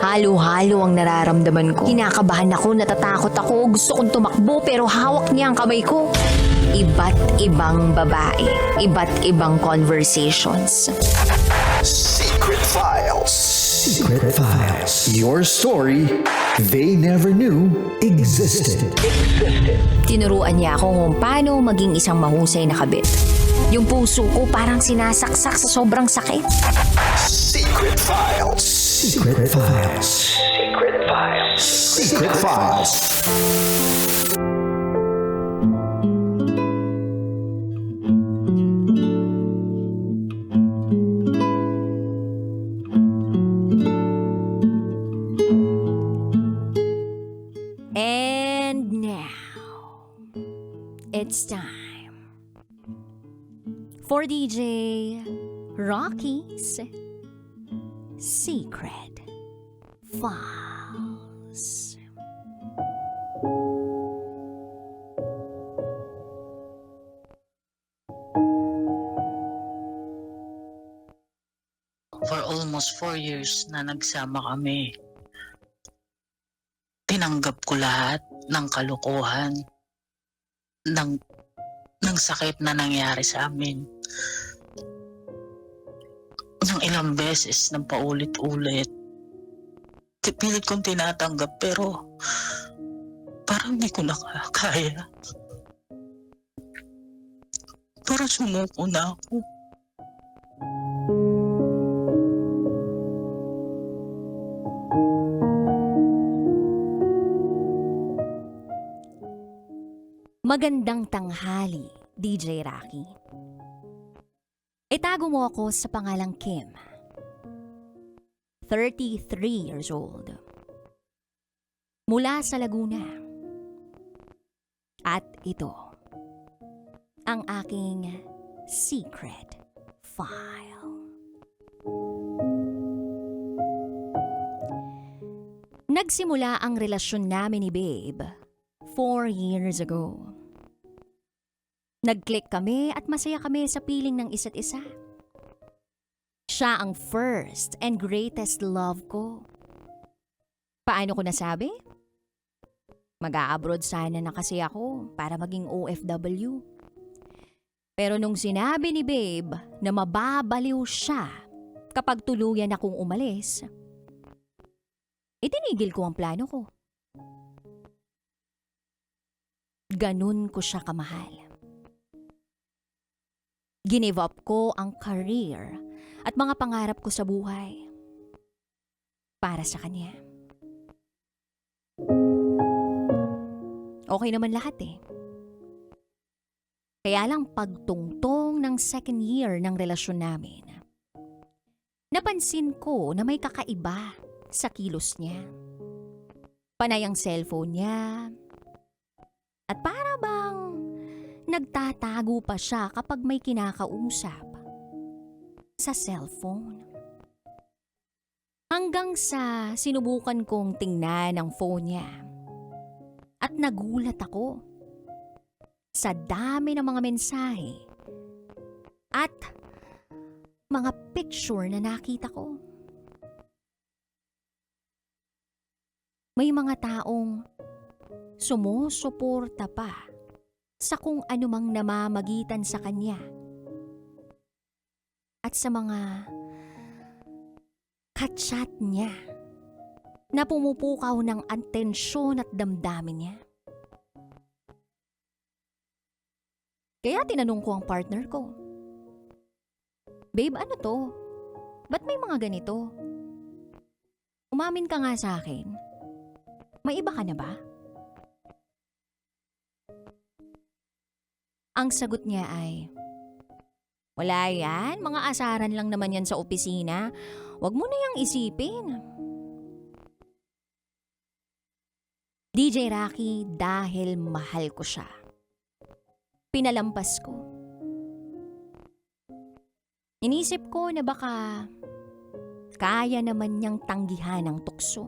Halo-halo ang nararamdaman ko. Kinakabahan ako, natatakot ako, gusto kong tumakbo pero hawak niya ang kamay ko. Iba't ibang babae, iba't ibang conversations. Secret Files. Secret Files. Your story they never knew existed. Tinuruan niya ako kung paano maging isang mahusay na kabit. Yung puso ko parang sinasaksak sa sobrang sakit. Secret Files. Secret Files. Secret Files. Secret Files. And now, it's time for DJ Rocky's Secret Files. For almost 4 years na nagsama kami, tinanggap ko lahat ng kalokohan, ng sakit na nangyari sa amin. Ng ilang beses ng paulit-ulit, pilit kong tinatanggap pero parang hindi ko na kaya. Parang sumuko na ako. Magandang tanghali, DJ Rocky. Itago mo ako sa pangalang Kim. 33 years old. Mula sa Laguna. At ito, ang aking secret file. Nagsimula ang relasyon namin ni Babe 4 years ago. Nag-click kami at masaya kami sa piling ng isa't isa. Siya ang first and greatest love ko. Paano ko nasabi? Mag-a-abroad sana na kasi ako para maging OFW. Pero nung sinabi ni Babe na mababaliw siya kapag tuluyan akong umalis, itinigil ko ang plano ko. Ganun ko siya kamahal. Give up ko ang career at mga pangarap ko sa buhay para sa kanya. Okay naman lahat eh. Kaya lang pagtungtong ng second year ng relasyon namin, napansin ko na may kakaiba sa kilos niya. Panay ang cellphone niya at para bang nagtatago pa siya kapag may kinakausap sa cellphone. Hanggang sa sinubukan kong tingnan ang phone niya at nagulat ako sa dami ng mga mensahe at mga picture na nakita ko. May mga taong sumusuporta pa sa kung anumang namamagitan sa kanya at sa mga kachat niya na pumupukaw ng atensyon at damdamin niya. Kaya tinanong ko ang partner ko, "Babe, ano to? Ba't may mga ganito? Umamin ka nga sa akin. May iba ka na ba?" Ang sagot niya ay, "Wala yan, mga asaran lang naman yan sa opisina. Huwag mo na yang isipin." DJ Rocky, dahil mahal ko siya, pinalampas ko. Inisip ko na baka kaya naman niyang tanggihan ang tukso.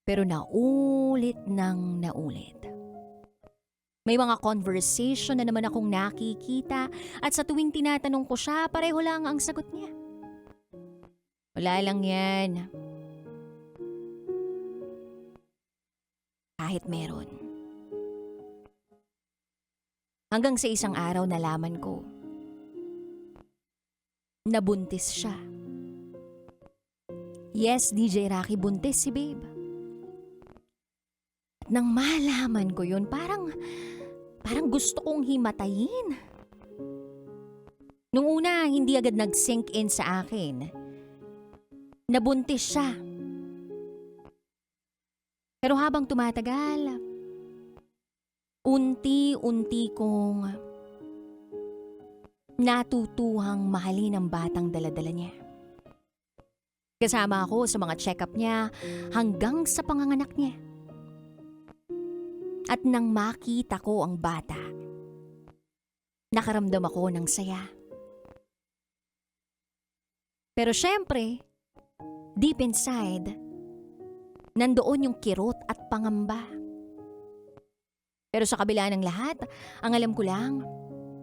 Pero naulit nang naulit. May mga conversation na naman akong nakikita at sa tuwing tinatanong ko siya, pareho lang ang sagot niya. Wala lang yan. Kahit meron. Hanggang sa isang araw nalaman ko, nabuntis siya. Yes, DJ Rocky, buntis si babe. At nang malaman ko yun, parang gusto kong himatayin. Nung una, hindi agad nag-sink in sa akin. Nabuntis siya. Pero habang tumatagal, unti-unti kong natutuhang mahalin ang batang daladala niya. Kasama ako sa mga check-up niya hanggang sa panganganak niya. At nang makita ko ang bata, nakaramdam ako ng saya. Pero syempre, deep inside, nandoon yung kirot at pangamba. Pero sa kabila ng lahat, ang alam ko lang,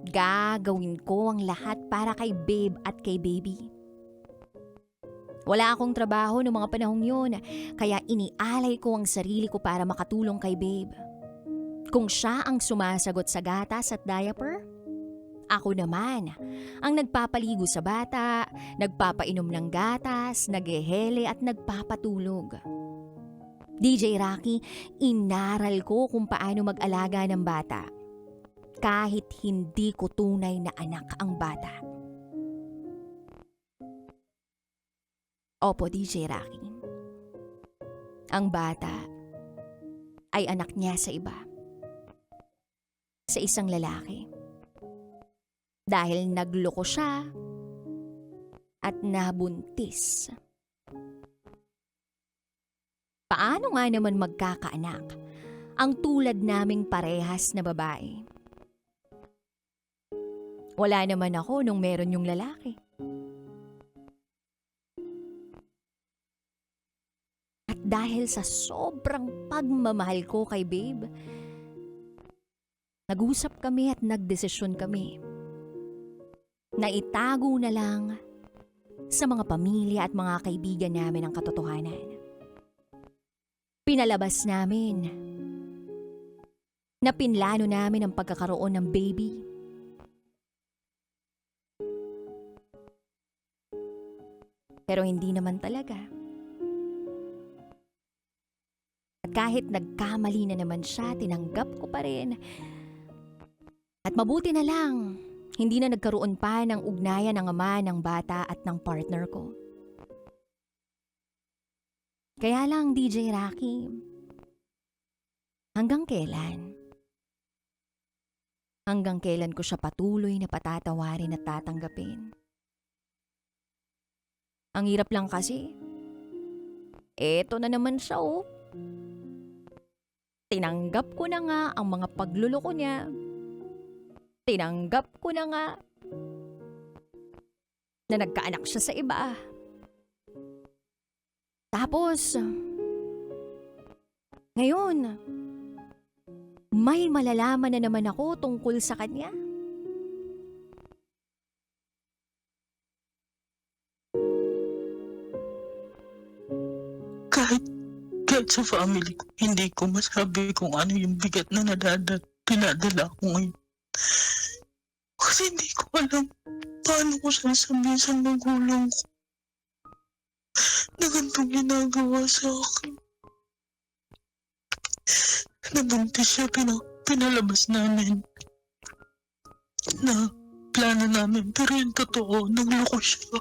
gagawin ko ang lahat para kay babe at kay baby. Wala akong trabaho noong mga panahong yun, kaya inialay ko ang sarili ko para makatulong kay babe. Kung siya ang sumasagot sa gatas at diaper, ako naman ang nagpapaligo sa bata, nagpapainom ng gatas, naghehele at nagpapatulog. DJ Rocky, inaral ko kung paano mag-alaga ng bata. Kahit hindi ko tunay na anak ang bata. Opo, DJ Rocky. Ang bata ay anak niya sa iba. Sa isang lalaki. Dahil nagloko siya at nabuntis. Paano nga naman magkakaanak ang tulad naming parehas na babae? Wala naman ako nung meron yung lalaki. At dahil sa sobrang pagmamahal ko kay babe, nag-usap kami at nagdesisyon kami na itago na lang sa mga pamilya at mga kaibigan namin ang katotohanan. Pinalabas namin na pinlano namin ang pagkakaroon ng baby. Pero hindi naman talaga. At kahit nagkamali na naman siya, tinanggap ko pa rin. At mabuti na lang, hindi na nagkaroon pa ng ugnayan ng ama ng bata at ng partner ko. Kaya lang, DJ Rocky, hanggang kailan? Hanggang kailan ko siya patuloy na patatawarin at tatanggapin? Ang hirap lang kasi, eto na naman siya oh. Tinanggap ko na nga ang mga pagluloko niya. Tinanggap ko na nga na nagkaanak siya sa iba. Tapos, ngayon, may malalaman na naman ako tungkol sa kanya. Kahit sa family ko, hindi ko masabi kung ano yung bigat na pinadala ko ngayon. Kasi hindi ko alam paano ko sasabihin sa magulang ko na ganitong ginagawa sa akin. Nabuntis siya, pinalabas namin na plano namin, pero yung totoo, nagloko siya.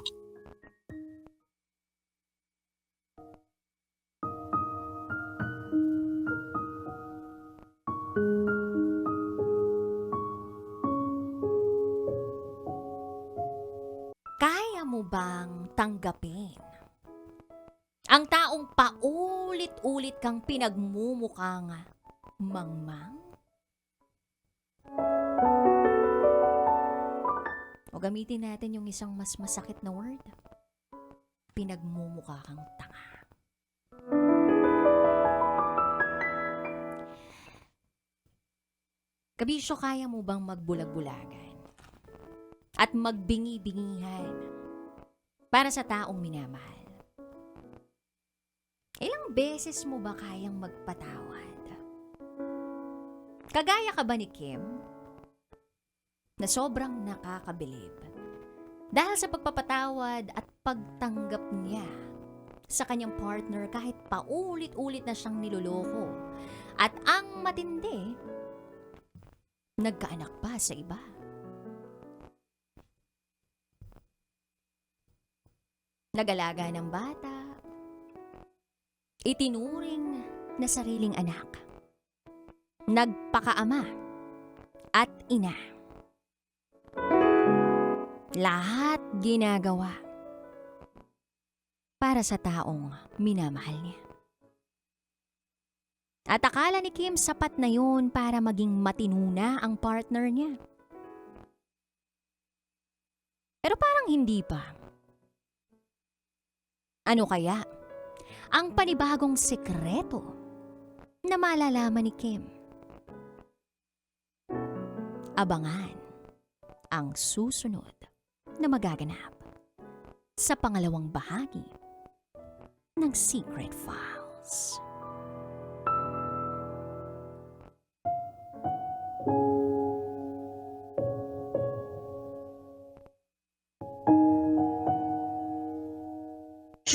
Kaya mo bang tanggapin ang taong paulit-ulit kang pinagmumukhang mangmang? O gamitin natin yung isang mas masakit na word. Pinagmumukha kang tanga. Kabisyo, kaya mo bang magbulag-bulagan at magbingi-bingihan para sa taong minamahal? beses mo ba kayang magpatawad? Kagaya ka ba ni Kim? Na sobrang nakakabilib. Dahil sa pagpapatawad at pagtanggap niya sa kanyang partner kahit paulit-ulit na siyang niloloko. At ang matindi, nagkaanak pa sa iba. Nag-alaga ng bata, itinuring na sariling anak, nagpakaama at ina. Lahat ginagawa para sa taong minamahal niya. At akala ni Kim sapat na yun para maging matinuna ang partner niya. Pero parang hindi pa. Ano kaya ang panibagong sekreto na malalaman ni Kim? Abangan ang susunod na magaganap sa pangalawang bahagi ng Secret Files.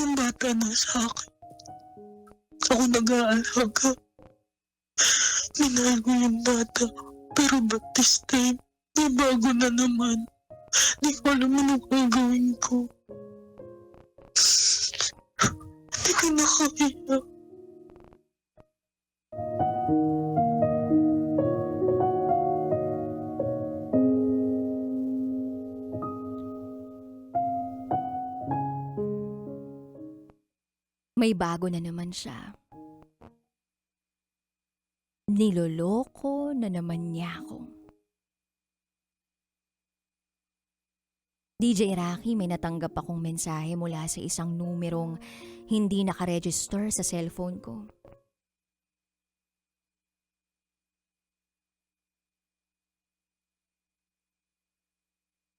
Yung bata na sa akin. Ako nag-aalaga. Minahal ko yung bata. Pero but this time, may bago na naman. Di ko alam anong gagawin ko. Hindi ko na kaya. May bago na naman siya. Niloloko na naman niya ako. DJ Rocky, may natanggap akong mensahe mula sa isang numerong hindi nakaregister sa cellphone ko.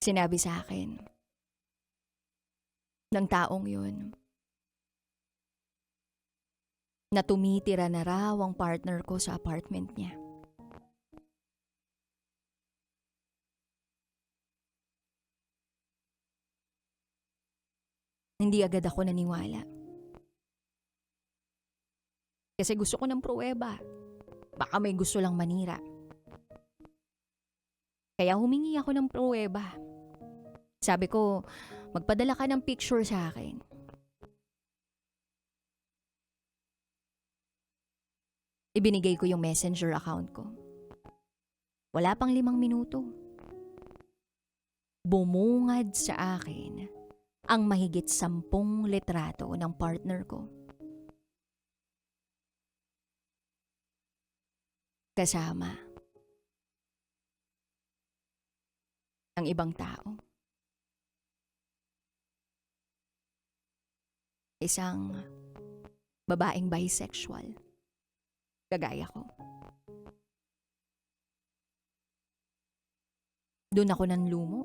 Sinabi sa akin ng taong yun na tumitira na raw ang partner ko sa apartment niya. Hindi agad ako naniwala. Kasi gusto ko ng pruweba. Baka may gusto lang manira. Kaya humingi ako ng pruweba. Sabi ko, magpadala ka ng picture sa akin. Ibinigay ko yung messenger account ko. Wala pang 5 minuto. Bumungad sa akin ang mahigit 10 litrato ng partner ko. Kasama ang ibang tao. Isang babaeng bisexual. Kagaya ko. Doon ako nanlumo.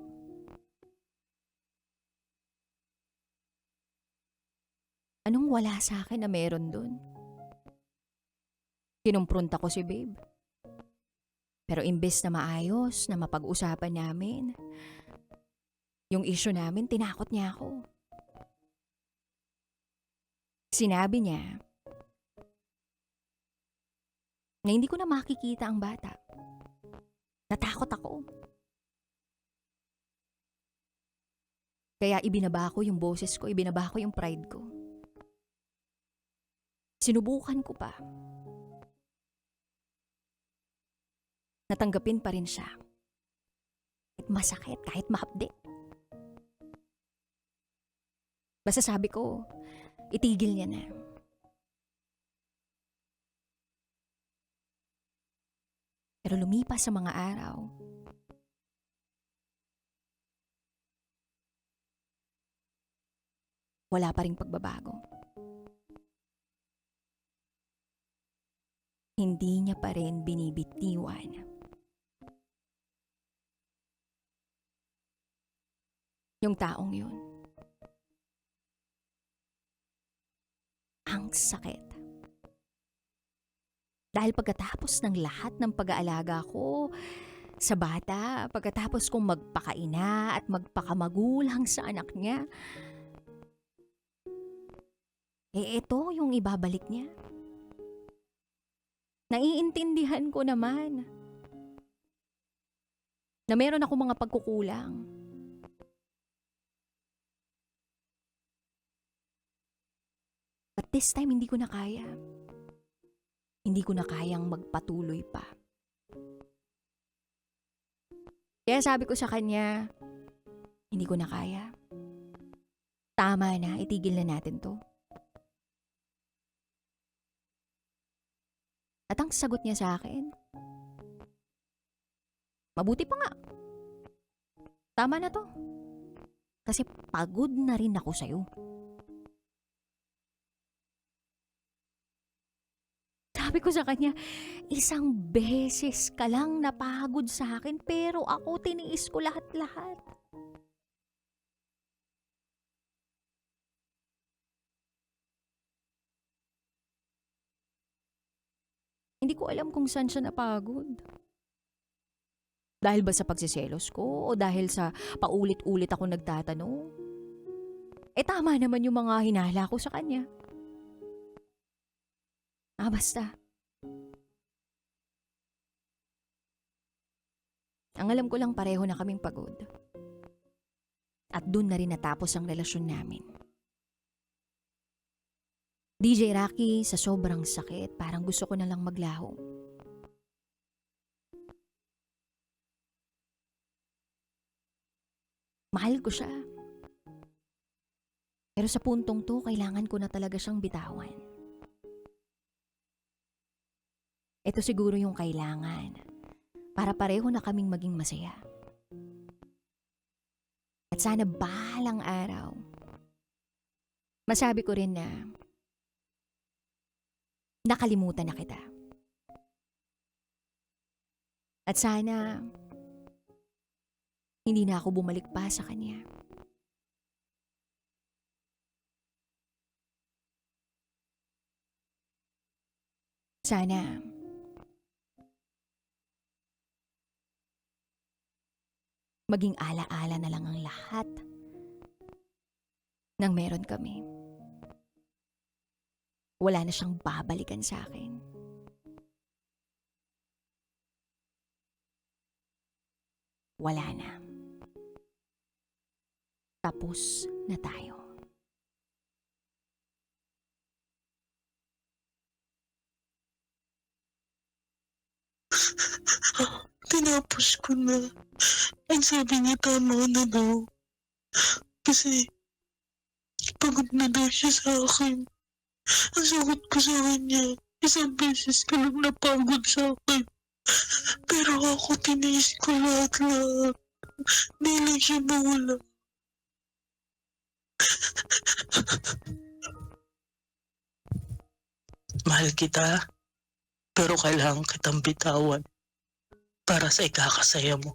Anong wala sa akin na meron doon? Kinumpronta ko si babe. Pero imbes na maayos, na mapag-usapan namin, yung issue namin, tinakot niya ako. Sinabi niya na hindi ko na makikita ang bata. Natakot ako. Kaya ibinaba ko yung boses ko, ibinaba ko yung pride ko. Sinubukan ko pa. Natanggapin pa rin siya. Kahit masakit, kahit mahapde. Basta sabi ko, itigil niya na. Pero lumipas sa mga araw, wala pa ring pagbabago. Hindi niya pa rin binibitiwan yung taong yun. Ang sakit. Dahil pagkatapos ng lahat ng pag-aalaga ko sa bata, pagkatapos kong magpakaina at magpakamagulang sa anak niya, ito yung ibabalik niya. Naiintindihan ko naman na meron ako mga pagkukulang. But this time, hindi ko na kaya. Hindi ko na kayang magpatuloy pa. Kaya sabi ko sa kanya, hindi ko na kaya. Tama na, itigil na natin to. At ang sagot niya sa akin, mabuti pa nga. Tama na to. Kasi pagod na rin ako sa'yo. Sabi ko sa kanya, isang beses ka lang napagod sa akin pero ako tiniis ko lahat-lahat. Hindi ko alam kung saan siya napagod. Dahil ba sa pagsiselos ko o dahil sa paulit-ulit ako nagtatanong? Tama naman yung mga hinala ko sa kanya. Basta. Ang alam ko lang pareho na kaming pagod. At dun na rin natapos ang relasyon namin. DJ Rocky, sa sobrang sakit, parang gusto ko na lang maglaho. Mahal ko siya. Pero sa puntong to, kailangan ko na talaga siyang bitawan. Ito siguro yung kailangan para pareho na kaming maging masaya. At sana balang araw, masabi ko rin na nakalimutan na kita. At sana hindi na ako bumalik pa sa kanya. Sana maging ala-ala na lang ang lahat ng meron kami. Wala na siyang babalikan sa akin. Wala na. Tapos na tayo. Tinapos ko na. Ang sabi niya tama na daw. Kasi pagod na daw siya sa akin. Ang sagot ko sa kanya, isang beses ka lang napagod sa akin. Pero ako tiniis ko lahat-lahat. Di lang siya mawala. Mahal kita, pero kailangan kitang bitawan para sa ikakasaya mo.